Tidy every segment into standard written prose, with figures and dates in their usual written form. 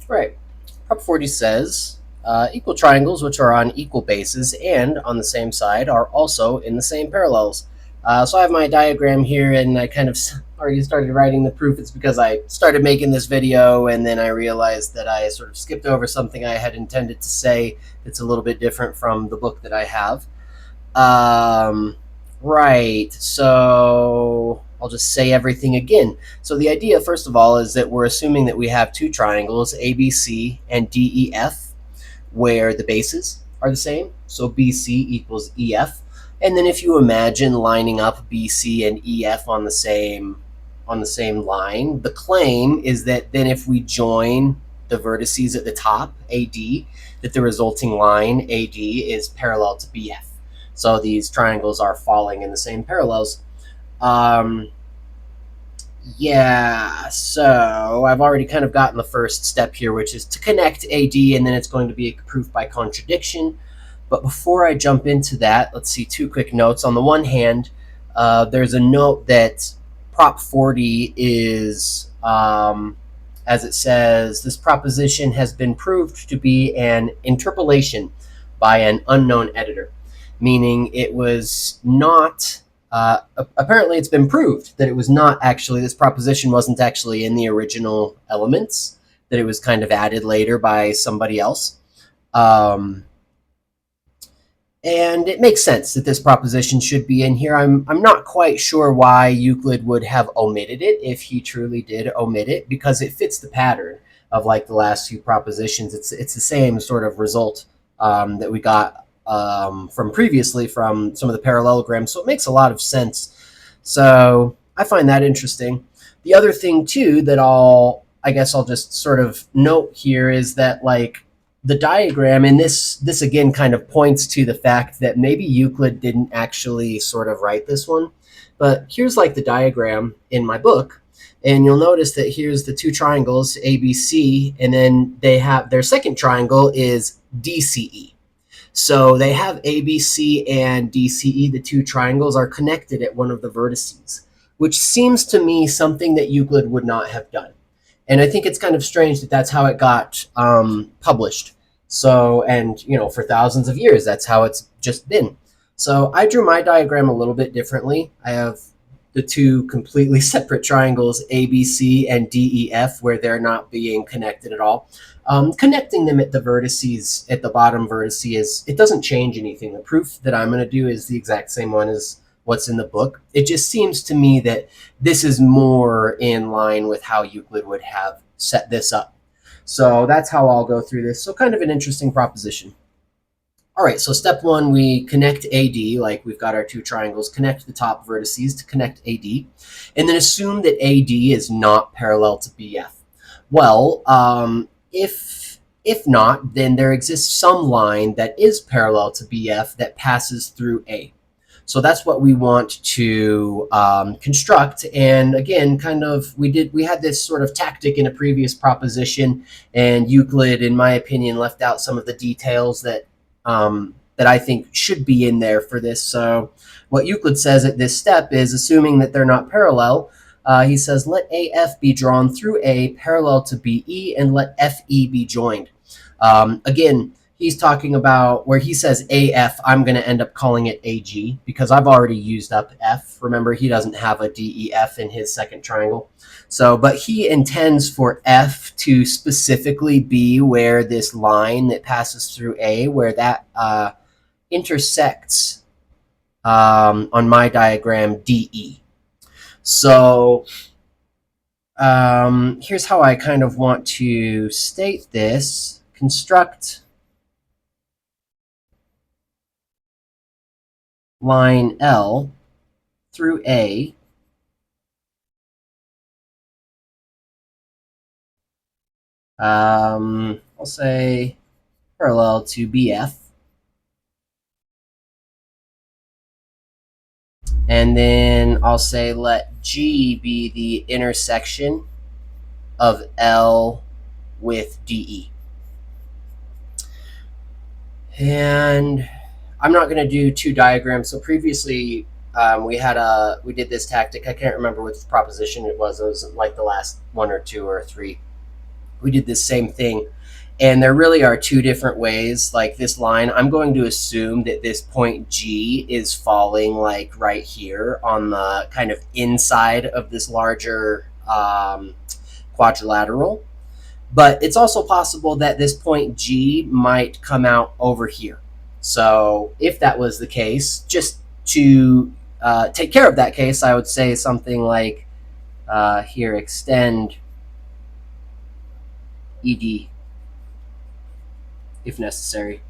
Right. Prop 40 says equal triangles which are on equal bases and on the same side are also in the same parallels. So I have my diagram here, and I kind of already started writing the proof. It's because I started making this video and then I realized that I sort of skipped over something I had intended to say that's a little bit different from the book that I have. Right, so I'll just say everything again. So the idea, first of all, is that we're assuming that we have two triangles, ABC and DEF, where the bases are the same. So BC equals EF. And then if you imagine lining up BC and EF on the same line, the claim is that then if we join the vertices at the top, AD, that the resulting line, AD, is parallel to BF. So these triangles are falling in the same parallels. Yeah, so I've already kind of gotten the first step here, which is to connect AD, and then it's going to be a proof by contradiction. But before I jump into that, let's see two quick notes. On the one hand, there's a note that Prop 40 is, as it says, this proposition has been proved to be an interpolation by an unknown editor, meaning it was not, apparently it's been proved that it was not actually, this proposition wasn't actually in the original elements, that it was kind of added later by somebody else. And it makes sense that this proposition should be in here. I'm not quite sure why Euclid would have omitted it, if he truly did omit it, because it fits the pattern of like the last few propositions. It's the same sort of result that we got from previously from some of the parallelograms, so it makes a lot of sense. So I find that interesting. The other thing too that I guess I'll just sort of note here is that like the diagram, and this again kind of points to the fact that maybe Euclid didn't actually sort of write this one, but here's like the diagram in my book, and you'll notice that here's the two triangles ABC, and then they have their second triangle is DCE. So they have ABC and DCE, the two triangles are connected at one of the vertices, which seems to me something that Euclid would not have done. And I think it's kind of strange that that's how it got published. So, and you know, for thousands of years, that's how it's just been. So I drew my diagram a little bit differently. I have the two completely separate triangles, ABC and DEF, where they're not being connected at all. Connecting them at the vertices, at the bottom vertices, it doesn't change anything. The proof that I'm going to do is the exact same one as what's in the book. It just seems to me that this is more in line with how Euclid would have set this up. So that's how I'll go through this. So kind of an interesting proposition. All right, so step one, we connect AD, like we've got our two triangles, connect the top vertices to connect AD, and then assume that AD is not parallel to BF. Well, if not, then there exists some line that is parallel to BF that passes through A. So that's what we want to construct. And again, kind of, we had this sort of tactic in a previous proposition, and Euclid, in my opinion, left out some of the details that I think should be in there for this. So what Euclid says at this step is, assuming that they're not parallel, he says, let AF be drawn through A parallel to BE, and let FE be joined. Again, he's talking about where he says AF, I'm going to end up calling it AG because I've already used up F. Remember, he doesn't have a DEF in his second triangle. So, but he intends for F to specifically be where this line that passes through A, where that intersects on my diagram DE. So here's how I kind of want to state this. Construct line L through A I'll say parallel to BF, and then I'll say let G be the intersection of L with DE. And I'm not going to do two diagrams. So previously we did this tactic. I can't remember which proposition it was. It was like the last one or two or three. we did this same thing. And there really are two different ways. Like this line, I'm going to assume that this point G is falling like right here on the kind of inside of this larger quadrilateral. But it's also possible that this point G might come out over here. So if that was the case, just to take care of that case, I would say something like here, extend ED if necessary.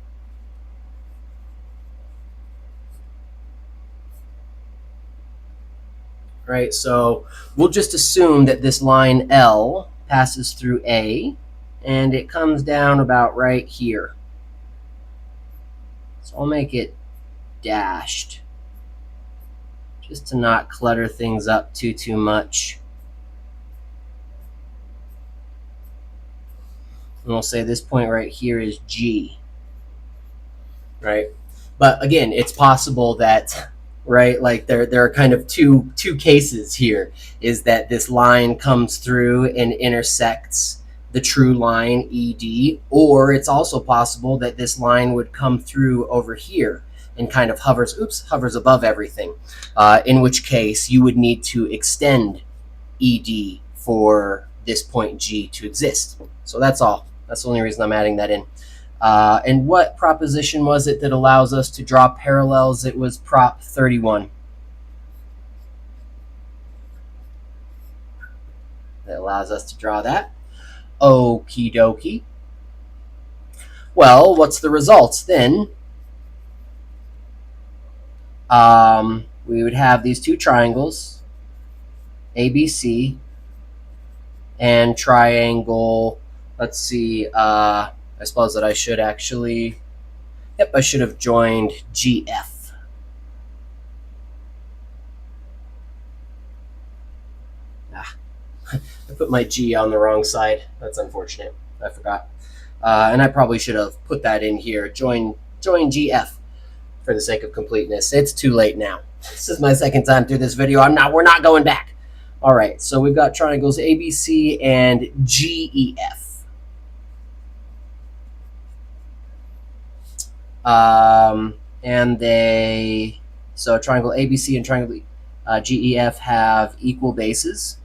Right, so we'll just assume that this line L passes through A, and it comes down about right here. So I'll make it dashed, just to not clutter things up too much. And we'll say this point right here is G, right? But again, it's possible that, right, like there are kind of two cases here, is that this line comes through and intersects the true line ED, or it's also possible that this line would come through over here and kind of hovers above everything, in which case you would need to extend ED for this point G to exist. So that's all. That's the only reason I'm adding that in. And what proposition was it that allows us to draw parallels? It was Prop 31. That allows us to draw that. Okie dokie. Well, what's the results then? We would have these two triangles, ABC, and triangle, let's see, I suppose that I should actually, I should have joined GF. I put my G on the wrong side. That's unfortunate. I forgot. And I probably should have put that in here. Join GF for the sake of completeness. It's too late now. This is my second time through this video. We're not going back. All right, so we've got triangles ABC and GEF. So triangle ABC and triangle GEF have equal bases.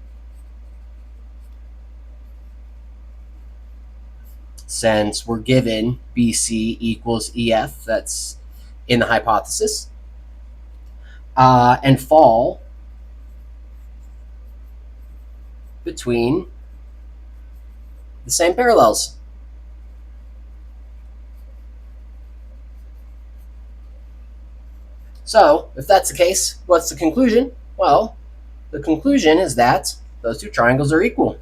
Since we're given BC equals EF, that's in the hypothesis, and fall between the same parallels. So, if that's the case, what's the conclusion? Well, the conclusion is that those two triangles are equal.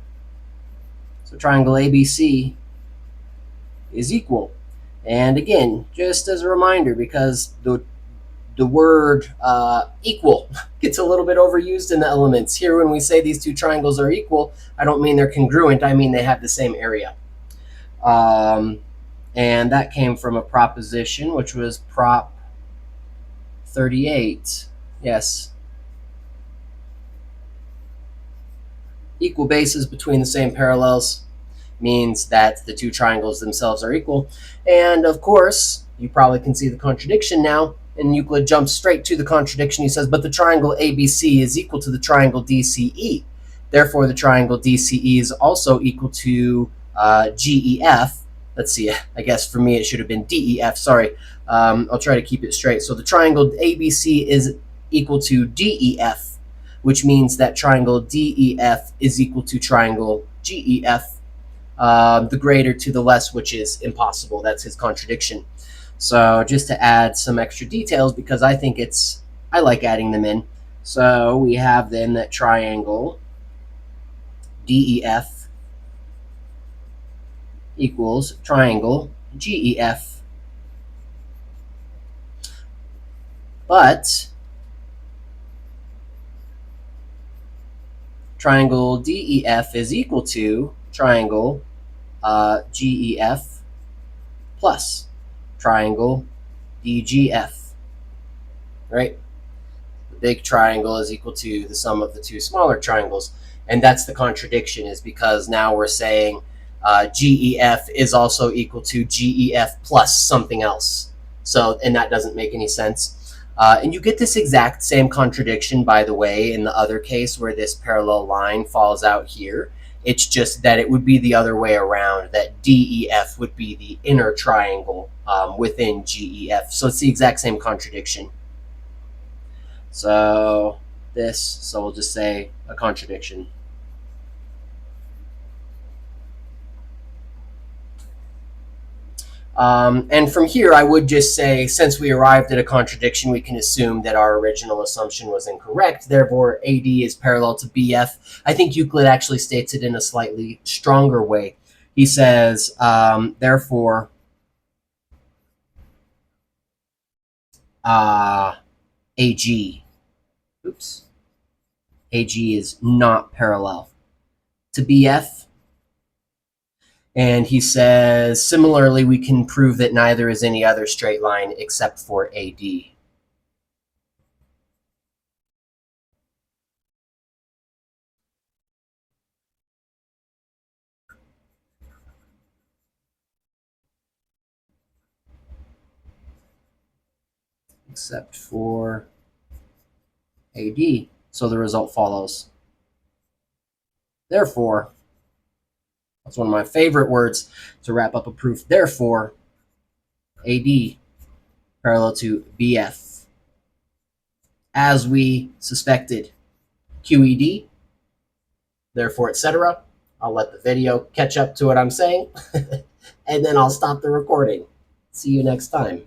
So triangle ABC is equal. And again, just as a reminder, because the word equal gets a little bit overused in the elements. Here, when we say these two triangles are equal, I don't mean they're congruent, I mean they have the same area. And that came from a proposition, which was Prop 38. Yes. Equal bases between the same parallels means that the two triangles themselves are equal. And of course, you probably can see the contradiction now, and Euclid jumps straight to the contradiction. He says, but the triangle ABC is equal to the triangle DCE. Therefore, the triangle DCE is also equal to GEF. Let's see, I guess for me it should have been DEF, sorry. I'll try to keep it straight. So the triangle ABC is equal to DEF, which means that triangle DEF is equal to triangle GEF. The greater to the less, which is impossible. That's his contradiction. So just to add some extra details, because I think I like adding them in. So we have then that triangle DEF equals triangle GEF. But triangle DEF is equal to triangle GEF plus triangle DGF, right? The big triangle is equal to the sum of the two smaller triangles. And that's the contradiction, is because now we're saying GEF is also equal to GEF plus something else. So, and that doesn't make any sense. And you get this exact same contradiction, by the way, in the other case where this parallel line falls out here. It's just that it would be the other way around, that DEF would be the inner triangle within GEF. So it's the exact same contradiction. So we'll just say a contradiction. And from here, I would just say, since we arrived at a contradiction, we can assume that our original assumption was incorrect. Therefore, AD is parallel to BF. I think Euclid actually states it in a slightly stronger way. He says, therefore, AG, AG is not parallel to BF. And he says, similarly, we can prove that neither is any other straight line except for AD. Except for AD. So the result follows. Therefore, that's one of my favorite words to wrap up a proof. Therefore, AD parallel to BF. As we suspected, QED, therefore, etc. I'll let the video catch up to what I'm saying, and then I'll stop the recording. See you next time.